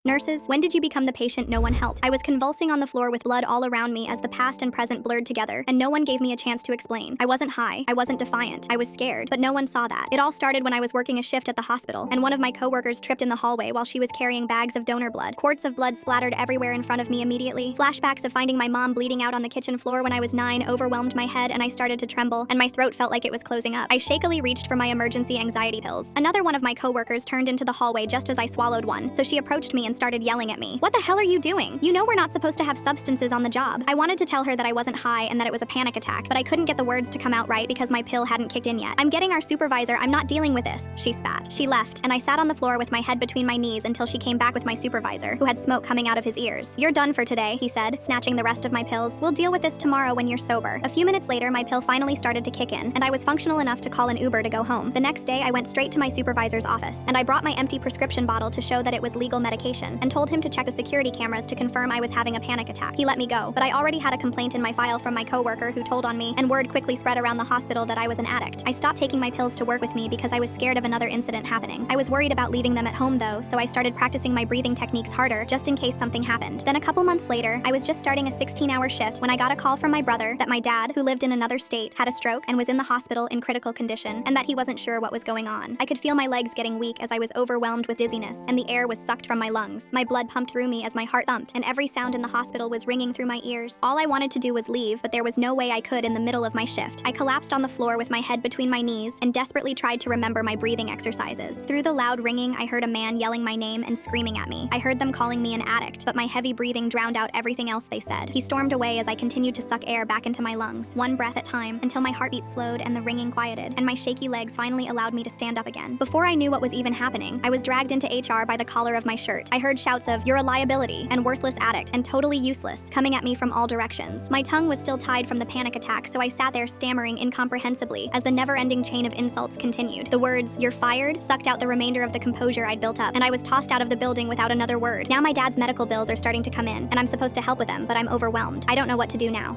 Nurses, when did you become the patient no one helped? I was convulsing on the floor with blood all around me as the past and present blurred together, and no one gave me a chance to explain. I wasn't high, I wasn't defiant, I was scared, but no one saw that. It all started when I was working a shift at the hospital, and one of my coworkers tripped in the hallway while she was carrying bags of donor blood. Quarts of blood splattered everywhere in front of me immediately. Flashbacks of finding my mom bleeding out on the kitchen floor when I was 9 overwhelmed my head, and I started to tremble, and my throat felt like it was closing up. I shakily reached for my emergency anxiety pills. Another one of my coworkers turned into the hallway just as I swallowed one, so she approached me and started yelling at me. "What the hell are you doing? You know we're not supposed to have substances on the job." I wanted to tell her that I wasn't high and that it was a panic attack, but I couldn't get the words to come out right because my pill hadn't kicked in yet. "I'm getting our supervisor, I'm not dealing with this," she spat. She left, and I sat on the floor with my head between my knees until she came back with my supervisor, who had smoke coming out of his ears. "You're done for today," he said, snatching the rest of my pills. "We'll deal with this tomorrow when you're sober." A few minutes later, my pill finally started to kick in, and I was functional enough to call an Uber to go home. The next day, I went straight to my supervisor's office, and I brought my empty prescription bottle to show that it was legal medication, and told him to check the security cameras to confirm I was having a panic attack. He let me go, but I already had a complaint in my file from my coworker who told on me, and word quickly spread around the hospital that I was an addict. I stopped taking my pills to work with me because I was scared of another incident happening. I was worried about leaving them at home though, so I started practicing my breathing techniques harder just in case something happened. Then a couple months later, I was just starting a 16-hour shift when I got a call from my brother that my dad, who lived in another state, had a stroke and was in the hospital in critical condition, and that he wasn't sure what was going on. I could feel my legs getting weak as I was overwhelmed with dizziness, and the air was sucked from my lungs. My blood pumped through me as my heart thumped, and every sound in the hospital was ringing through my ears. All I wanted to do was leave, but there was no way I could in the middle of my shift. I collapsed on the floor with my head between my knees and desperately tried to remember my breathing exercises. Through the loud ringing, I heard a man yelling my name and screaming at me. I heard them calling me an addict, but my heavy breathing drowned out everything else they said. He stormed away as I continued to suck air back into my lungs, one breath at a time, until my heartbeat slowed and the ringing quieted, and my shaky legs finally allowed me to stand up again. Before I knew what was even happening, I was dragged into HR by the collar of my shirt. I heard shouts of, "You're a liability," and "worthless addict," and "totally useless," coming at me from all directions. My tongue was still tied from the panic attack, so I sat there stammering incomprehensibly as the never-ending chain of insults continued. The words, "You're fired," sucked out the remainder of the composure I'd built up, and I was tossed out of the building without another word. Now my dad's medical bills are starting to come in, and I'm supposed to help with them, but I'm overwhelmed. I don't know what to do now.